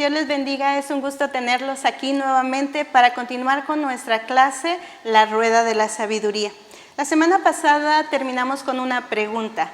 Dios les bendiga, es un gusto tenerlos aquí nuevamente para continuar con nuestra clase, La Rueda de la Sabiduría. La semana pasada terminamos con una pregunta.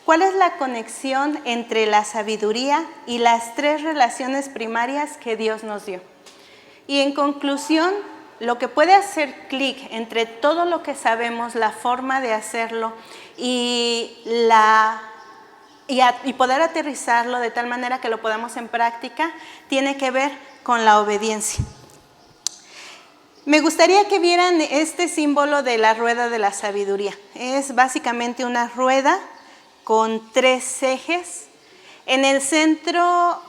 ¿Cuál es la conexión entre la sabiduría y las tres relaciones primarias que Dios nos dio? Y en conclusión, lo que puede hacer clic entre todo lo que sabemos, la forma de hacerlo y poder aterrizarlo de tal manera que lo podamos en práctica, tiene que ver con la obediencia. Me gustaría que vieran este símbolo de la rueda de la sabiduría. Es básicamente una rueda con tres ejes. En el centro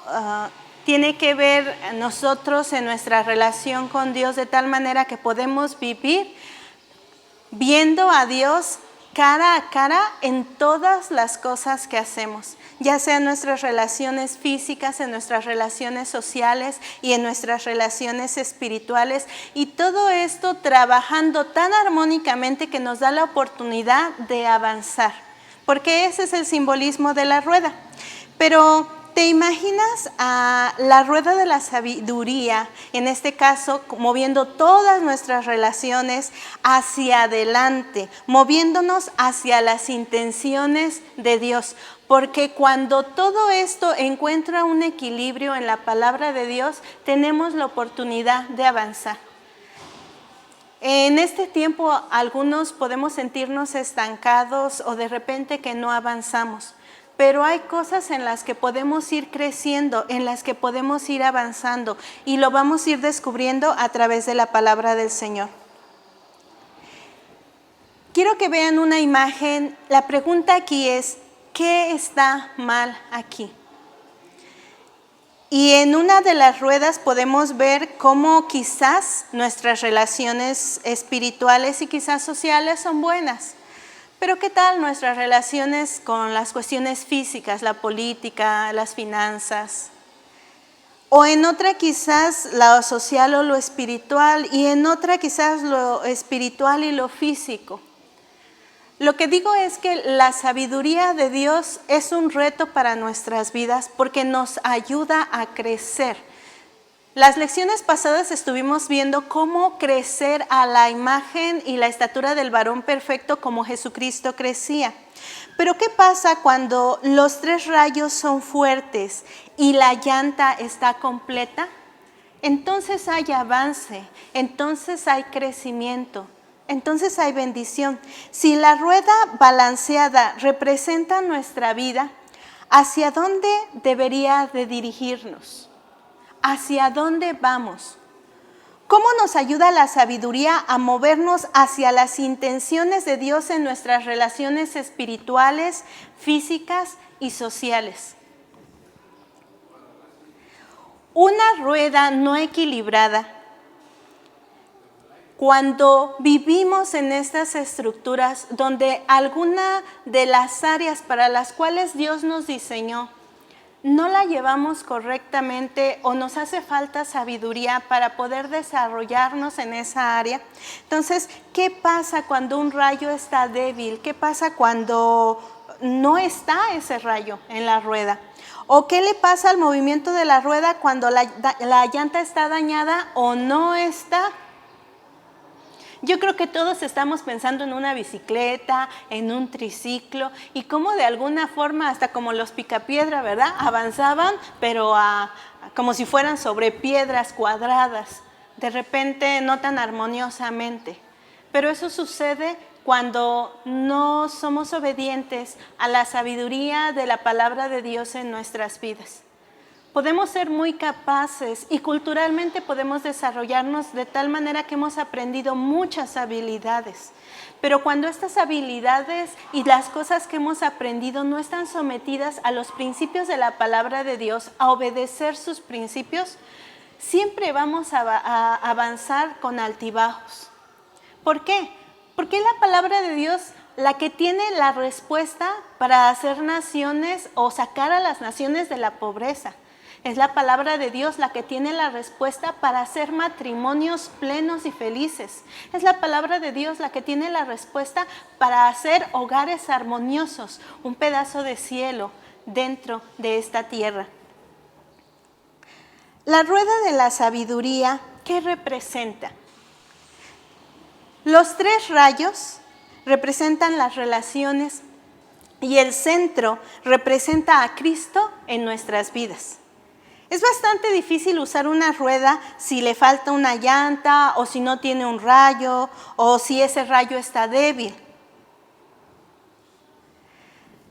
tiene que ver nosotros en nuestra relación con Dios de tal manera que podemos vivir viendo a Dios cara a cara en todas las cosas que hacemos, ya sea en nuestras relaciones físicas, en nuestras relaciones sociales y en nuestras relaciones espirituales, y todo esto trabajando tan armónicamente que nos da la oportunidad de avanzar, porque ese es el simbolismo de la rueda. Pero ¿te imaginas a la rueda de la sabiduría, en este caso, moviendo todas nuestras relaciones hacia adelante, moviéndonos hacia las intenciones de Dios? Porque cuando todo esto encuentra un equilibrio en la palabra de Dios, tenemos la oportunidad de avanzar. En este tiempo, algunos podemos sentirnos estancados o de repente que no avanzamos. Pero hay cosas en las que podemos ir creciendo, en las que podemos ir avanzando, y lo vamos a ir descubriendo a través de la palabra del Señor. Quiero que vean una imagen. La pregunta aquí es, ¿qué está mal aquí? Y en una de las ruedas podemos ver cómo quizás nuestras relaciones espirituales y quizás sociales son buenas. Pero ¿qué tal nuestras relaciones con las cuestiones físicas, la política, las finanzas? O en otra quizás lo social o lo espiritual, y en otra quizás lo espiritual y lo físico. Lo que digo es que la sabiduría de Dios es un reto para nuestras vidas porque nos ayuda a crecer. Las lecciones pasadas estuvimos viendo cómo crecer a la imagen y la estatura del varón perfecto como Jesucristo crecía. Pero ¿qué pasa cuando los tres rayos son fuertes y la llanta está completa? Entonces hay avance, entonces hay crecimiento, entonces hay bendición. Si la rueda balanceada representa nuestra vida, ¿hacia dónde debería de dirigirnos? ¿Hacia dónde vamos? ¿Cómo nos ayuda la sabiduría a movernos hacia las intenciones de Dios en nuestras relaciones espirituales, físicas y sociales? Una rueda no equilibrada, cuando vivimos en estas estructuras donde alguna de las áreas para las cuales Dios nos diseñó no la llevamos correctamente o nos hace falta sabiduría para poder desarrollarnos en esa área. Entonces, ¿qué pasa cuando un rayo está débil? ¿Qué pasa cuando no está ese rayo en la rueda? ¿O qué le pasa al movimiento de la rueda cuando la llanta está dañada o no está? Yo creo que todos estamos pensando en una bicicleta, en un triciclo, y cómo de alguna forma, hasta como los picapiedra, ¿verdad? Avanzaban, pero como si fueran sobre piedras cuadradas, de repente no tan armoniosamente. Pero eso sucede cuando no somos obedientes a la sabiduría de la palabra de Dios en nuestras vidas. Podemos ser muy capaces y culturalmente podemos desarrollarnos de tal manera que hemos aprendido muchas habilidades. Pero cuando estas habilidades y las cosas que hemos aprendido no están sometidas a los principios de la palabra de Dios, a obedecer sus principios, siempre vamos a avanzar con altibajos. ¿Por qué? Porque la palabra de Dios la que tiene la respuesta para hacer naciones o sacar a las naciones de la pobreza. Es la palabra de Dios la que tiene la respuesta para hacer matrimonios plenos y felices. Es la palabra de Dios la que tiene la respuesta para hacer hogares armoniosos, un pedazo de cielo dentro de esta tierra. La rueda de la sabiduría, ¿qué representa? Los 3 rayos representan las relaciones y el centro representa a Cristo en nuestras vidas. Es bastante difícil usar una rueda si le falta una llanta o si no tiene un rayo o si ese rayo está débil.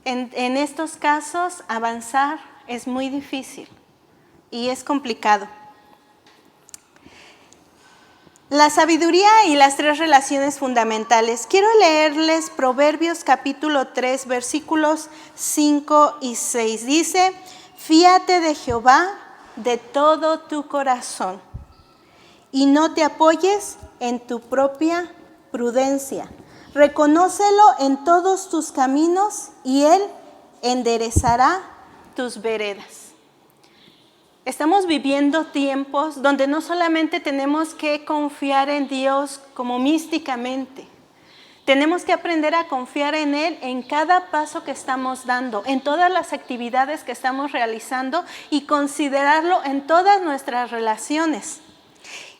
En estos casos, avanzar es muy difícil y es complicado. La sabiduría y las 3 relaciones fundamentales. Quiero leerles Proverbios capítulo 3, versículos 5 y 6. Dice, fíate de Jehová de todo tu corazón y no te apoyes en tu propia prudencia. Reconócelo en todos tus caminos y Él enderezará tus veredas. Estamos viviendo tiempos donde no solamente tenemos que confiar en Dios como místicamente, tenemos que aprender a confiar en Él en cada paso que estamos dando, en todas las actividades que estamos realizando y considerarlo en todas nuestras relaciones.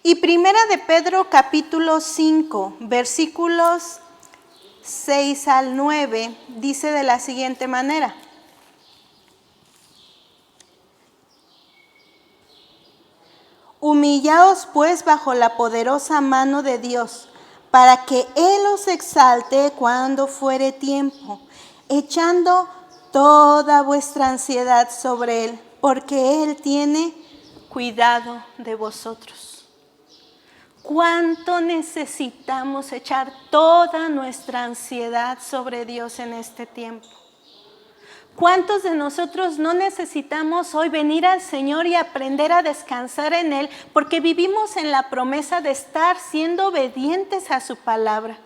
Y Primera de Pedro capítulo 5, versículos 6 al 9, dice de la siguiente manera. Humillaos pues bajo la poderosa mano de Dios, para que Él os exalte cuando fuere tiempo, echando toda vuestra ansiedad sobre Él, porque Él tiene cuidado de vosotros. ¿Cuánto necesitamos echar toda nuestra ansiedad sobre Dios en este tiempo? ¿Cuántos de nosotros no necesitamos hoy venir al Señor y aprender a descansar en Él porque vivimos en la promesa de estar siendo obedientes a su palabra?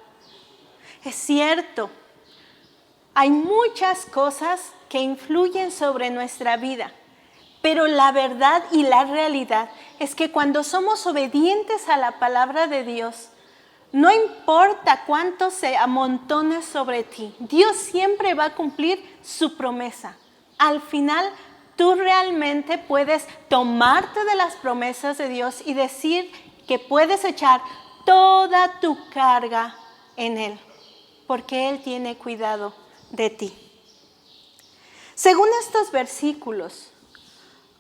Es cierto, hay muchas cosas que influyen sobre nuestra vida, pero la verdad y la realidad es que cuando somos obedientes a la palabra de Dios, no importa cuánto se amontone sobre ti, Dios siempre va a cumplir su promesa. Al final, tú realmente puedes tomarte de las promesas de Dios y decir que puedes echar toda tu carga en Él, porque Él tiene cuidado de ti. Según estos versículos,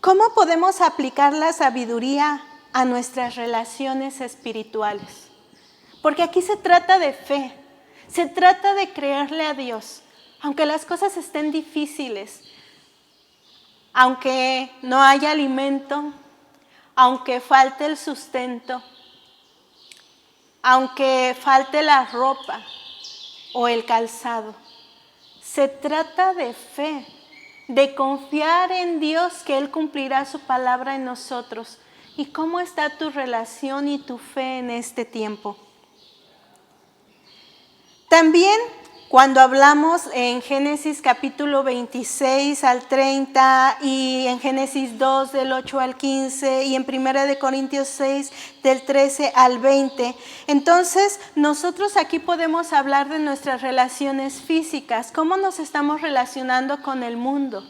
¿cómo podemos aplicar la sabiduría a nuestras relaciones espirituales? Porque aquí se trata de fe, se trata de creerle a Dios, aunque las cosas estén difíciles, aunque no haya alimento, aunque falte el sustento, aunque falte la ropa o el calzado. Se trata de fe, de confiar en Dios que Él cumplirá su palabra en nosotros. ¿Y cómo está tu relación y tu fe en este tiempo? También cuando hablamos en Génesis capítulo 26 al 30 y en Génesis 2 del 8 al 15 y en 1 de Corintios 6 del 13 al 20, entonces nosotros aquí podemos hablar de nuestras relaciones físicas, cómo nos estamos relacionando con el mundo.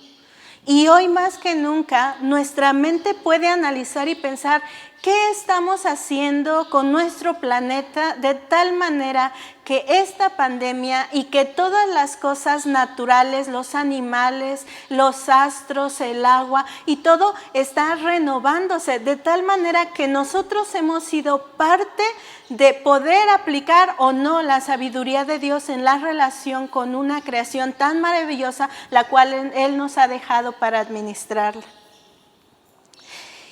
Y hoy más que nunca nuestra mente puede analizar y pensar qué estamos haciendo con nuestro planeta de tal manera que esta pandemia y que todas las cosas naturales, los animales, los astros, el agua y todo está renovándose de tal manera que nosotros hemos sido parte de poder aplicar o no la sabiduría de Dios en la relación con una creación tan maravillosa, la cual Él nos ha dejado para administrarla.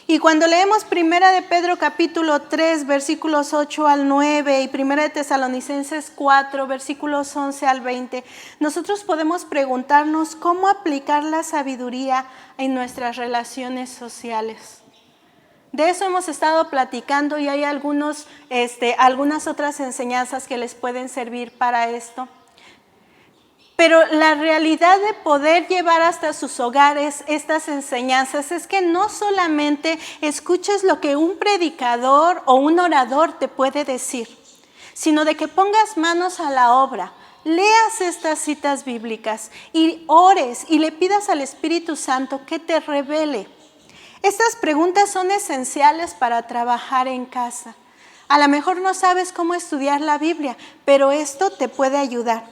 Y cuando leemos 1 de Pedro capítulo 3, versículos 8 al 9 y 1 de Tesalonicenses 4, versículos 11 al 20, nosotros podemos preguntarnos cómo aplicar la sabiduría en nuestras relaciones sociales. De eso hemos estado platicando y hay algunas otras enseñanzas que les pueden servir para esto. Pero la realidad de poder llevar hasta sus hogares estas enseñanzas es que no solamente escuches lo que un predicador o un orador te puede decir, sino de que pongas manos a la obra, leas estas citas bíblicas y ores y le pidas al Espíritu Santo que te revele. Estas preguntas son esenciales para trabajar en casa. A lo mejor no sabes cómo estudiar la Biblia, pero esto te puede ayudar.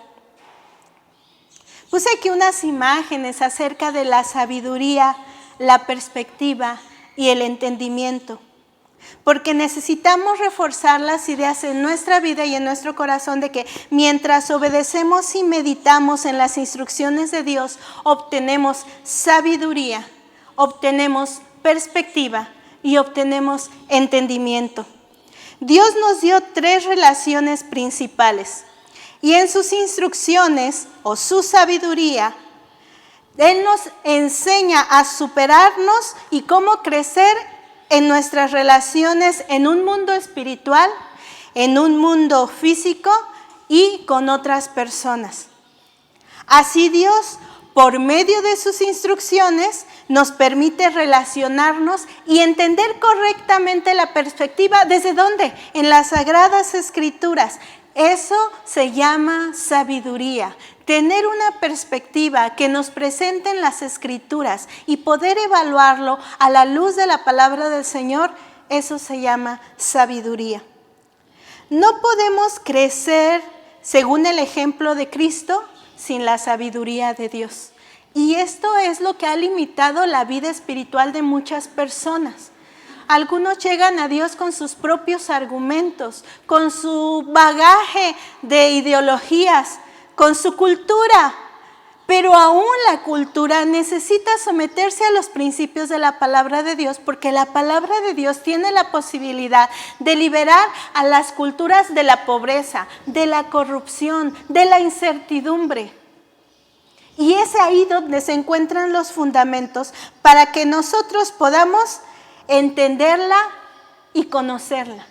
Puse aquí unas imágenes acerca de la sabiduría, la perspectiva y el entendimiento, porque necesitamos reforzar las ideas en nuestra vida y en nuestro corazón de que mientras obedecemos y meditamos en las instrucciones de Dios, obtenemos sabiduría, obtenemos perspectiva y obtenemos entendimiento. Dios nos dio 3 relaciones principales y en sus instrucciones o su sabiduría, Él nos enseña a superarnos y cómo crecer en nuestras relaciones en un mundo espiritual, en un mundo físico y con otras personas. Así Dios, por medio de sus instrucciones, nos permite relacionarnos y entender correctamente la perspectiva. ¿Desde dónde? En las Sagradas Escrituras. Eso se llama sabiduría. Tener una perspectiva que nos presenten las Escrituras y poder evaluarlo a la luz de la palabra del Señor, eso se llama sabiduría. No podemos crecer según el ejemplo de Cristo sin la sabiduría de Dios. Y esto es lo que ha limitado la vida espiritual de muchas personas. Algunos llegan a Dios con sus propios argumentos, con su bagaje de ideologías, con su cultura. Pero aún la cultura necesita someterse a los principios de la palabra de Dios, porque la palabra de Dios tiene la posibilidad de liberar a las culturas de la pobreza, de la corrupción, de la incertidumbre. Y es ahí donde se encuentran los fundamentos para que nosotros podamos entenderla y conocerla.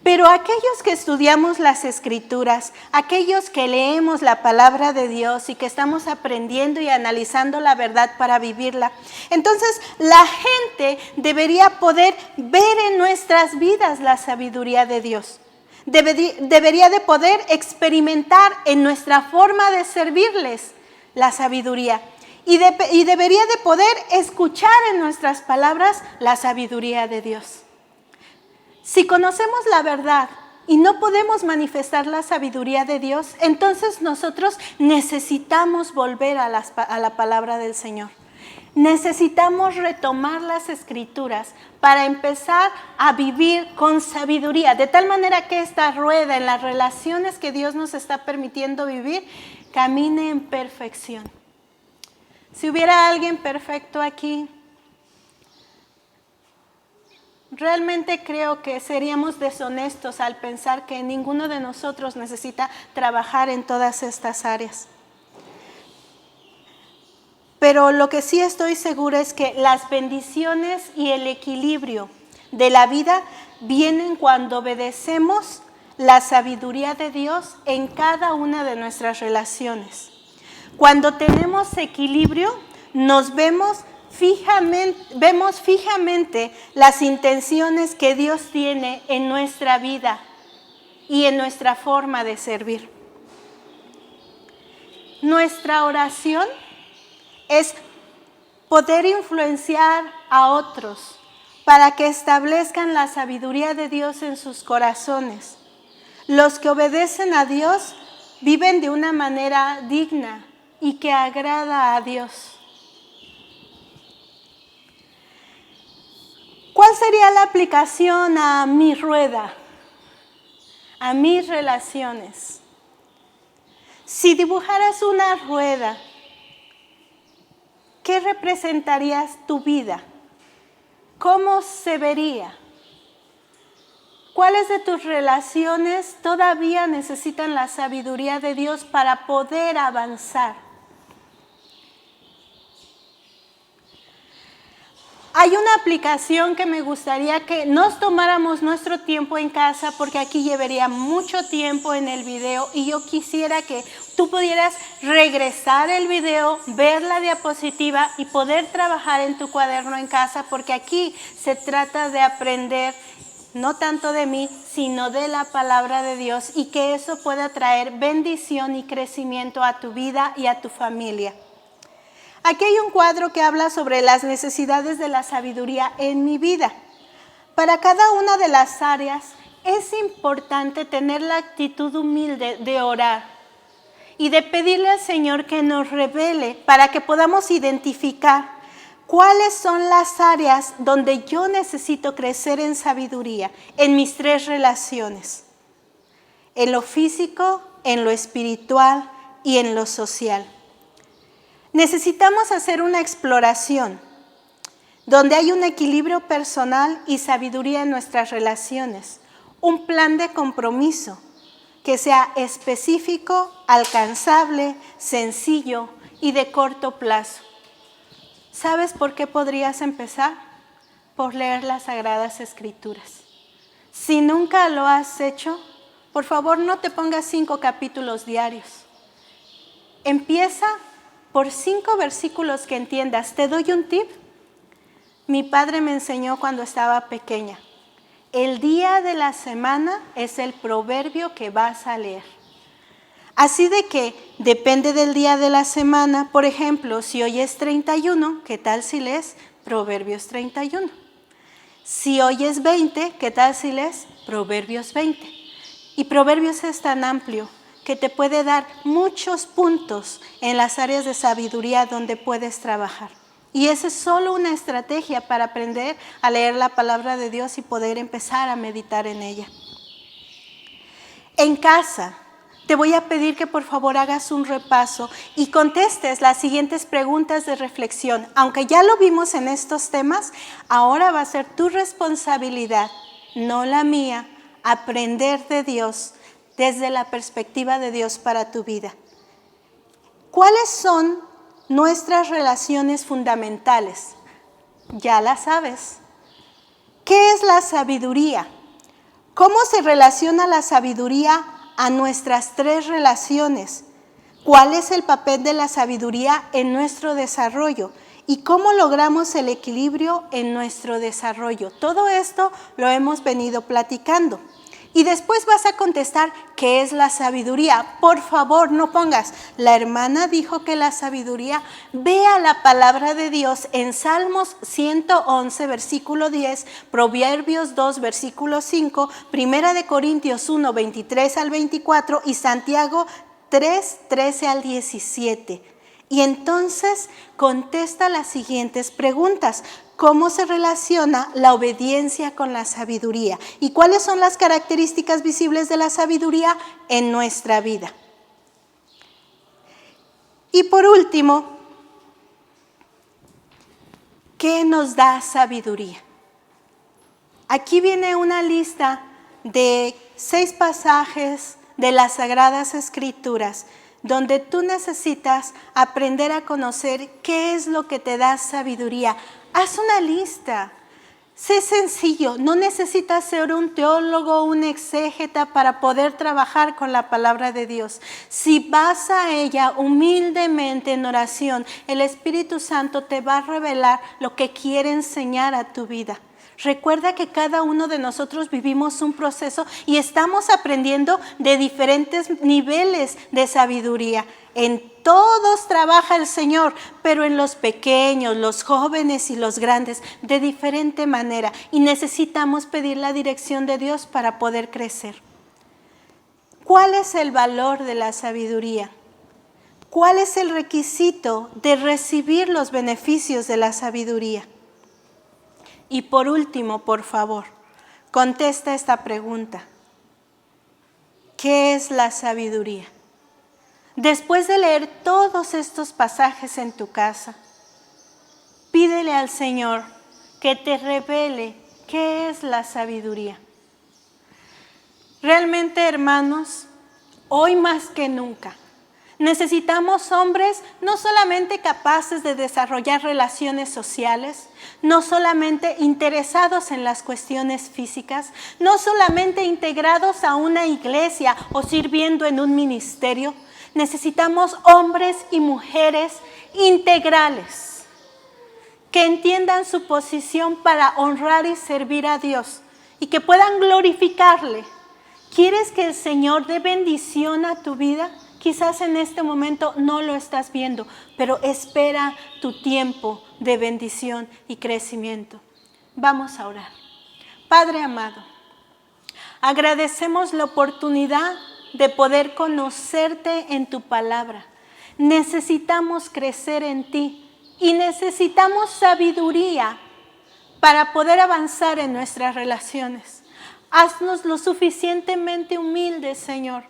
Pero aquellos que estudiamos las Escrituras, aquellos que leemos la palabra de Dios y que estamos aprendiendo y analizando la verdad para vivirla, entonces la gente debería poder ver en nuestras vidas la sabiduría de Dios. Debería de poder experimentar en nuestra forma de servirles la sabiduría. Y debería de poder escuchar en nuestras palabras la sabiduría de Dios. Si conocemos la verdad y no podemos manifestar la sabiduría de Dios, entonces nosotros necesitamos volver a la palabra del Señor. Necesitamos retomar las Escrituras para empezar a vivir con sabiduría, de tal manera que esta rueda en las relaciones que Dios nos está permitiendo vivir, camine en perfección. Si hubiera alguien perfecto aquí, realmente creo que seríamos deshonestos al pensar que ninguno de nosotros necesita trabajar en todas estas áreas. Pero lo que sí estoy segura es que las bendiciones y el equilibrio de la vida vienen cuando obedecemos la sabiduría de Dios en cada una de nuestras relaciones. Cuando tenemos equilibrio, vemos fijamente las intenciones que Dios tiene en nuestra vida y en nuestra forma de servir. Nuestra oración es poder influenciar a otros para que establezcan la sabiduría de Dios en sus corazones. Los que obedecen a Dios viven de una manera digna y que agrada a Dios. ¿Cuál sería la aplicación a mi rueda, a mis relaciones? Si dibujaras una rueda, ¿qué representarías tu vida? ¿Cómo se vería? ¿Cuáles de tus relaciones todavía necesitan la sabiduría de Dios para poder avanzar? Hay una aplicación que me gustaría que nos tomáramos nuestro tiempo en casa, porque aquí llevaría mucho tiempo en el video y yo quisiera que tú pudieras regresar el video, ver la diapositiva y poder trabajar en tu cuaderno en casa, porque aquí se trata de aprender no tanto de mí, sino de la palabra de Dios, y que eso pueda traer bendición y crecimiento a tu vida y a tu familia. Aquí hay un cuadro que habla sobre las necesidades de la sabiduría en mi vida. Para cada una de las áreas es importante tener la actitud humilde de orar y de pedirle al Señor que nos revele para que podamos identificar cuáles son las áreas donde yo necesito crecer en sabiduría en mis 3 relaciones: en lo físico, en lo espiritual y en lo social. Necesitamos hacer una exploración donde hay un equilibrio personal y sabiduría en nuestras relaciones, un plan de compromiso que sea específico, alcanzable, sencillo y de corto plazo. ¿Sabes por qué podrías empezar? Por leer las Sagradas Escrituras. Si nunca lo has hecho, por favor no te pongas 5 capítulos diarios. Empieza por 5 versículos que entiendas. Te doy un tip. Mi padre me enseñó cuando estaba pequeña. El día de la semana es el proverbio que vas a leer. Así de que depende del día de la semana. Por ejemplo, si hoy es 31, ¿qué tal si lees Proverbios 31? Si hoy es 20, ¿qué tal si lees Proverbios 20? Y Proverbios es tan amplio que te puede dar muchos puntos en las áreas de sabiduría donde puedes trabajar. Y esa es solo una estrategia para aprender a leer la palabra de Dios y poder empezar a meditar en ella. En casa, te voy a pedir que por favor hagas un repaso y contestes las siguientes preguntas de reflexión. Aunque ya lo vimos en estos temas, ahora va a ser tu responsabilidad, no la mía, aprender de Dios desde la perspectiva de Dios para tu vida. ¿Cuáles son nuestras relaciones fundamentales? Ya las sabes. ¿Qué es la sabiduría? ¿Cómo se relaciona la sabiduría a nuestras 3 relaciones? ¿Cuál es el papel de la sabiduría en nuestro desarrollo? ¿Y cómo logramos el equilibrio en nuestro desarrollo? Todo esto lo hemos venido platicando. Y después vas a contestar qué es la sabiduría. Por favor, no pongas, la hermana dijo que la sabiduría. Vea la palabra de Dios en Salmos 111, versículo 10, Proverbios 2, versículo 5, Primera de Corintios 1, 23 al 24 y Santiago 3, 13 al 17. Y entonces contesta las siguientes preguntas. ¿Cómo se relaciona la obediencia con la sabiduría? ¿Y cuáles son las características visibles de la sabiduría en nuestra vida? Y por último, ¿qué nos da sabiduría? Aquí viene una lista de 6 pasajes de las Sagradas Escrituras donde tú necesitas aprender a conocer qué es lo que te da sabiduría. Haz una lista. Sé sencillo. No necesitas ser un teólogo o un exégeta para poder trabajar con la palabra de Dios. Si vas a ella humildemente en oración, el Espíritu Santo te va a revelar lo que quiere enseñar a tu vida. Recuerda que cada uno de nosotros vivimos un proceso y estamos aprendiendo de diferentes niveles de sabiduría. En todos trabaja el Señor, pero en los pequeños, los jóvenes y los grandes, de diferente manera. Y necesitamos pedir la dirección de Dios para poder crecer. ¿Cuál es el valor de la sabiduría? ¿Cuál es el requisito de recibir los beneficios de la sabiduría? Y por último, por favor, contesta esta pregunta. ¿Qué es la sabiduría? Después de leer todos estos pasajes en tu casa, pídele al Señor que te revele qué es la sabiduría. Realmente, hermanos, hoy más que nunca, necesitamos hombres no solamente capaces de desarrollar relaciones sociales, no solamente interesados en las cuestiones físicas, no solamente integrados a una iglesia o sirviendo en un ministerio. Necesitamos hombres y mujeres integrales que entiendan su posición para honrar y servir a Dios y que puedan glorificarle. ¿Quieres que el Señor dé bendición a tu vida? Quizás en este momento no lo estás viendo, pero espera tu tiempo de bendición y crecimiento. Vamos a orar. Padre amado, agradecemos la oportunidad de poder conocerte en tu palabra. Necesitamos crecer en ti y necesitamos sabiduría para poder avanzar en nuestras relaciones. Haznos lo suficientemente humildes, Señor,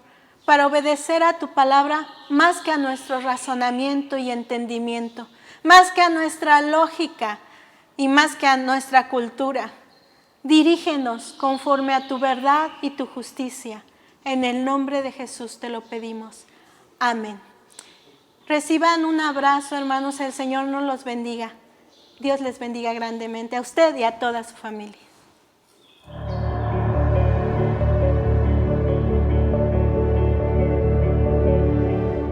para obedecer a tu palabra más que a nuestro razonamiento y entendimiento, más que a nuestra lógica y más que a nuestra cultura. Dirígenos conforme a tu verdad y tu justicia. En el nombre de Jesús te lo pedimos. Amén. Reciban un abrazo, hermanos. El Señor nos los bendiga. Dios les bendiga grandemente a usted y a toda su familia.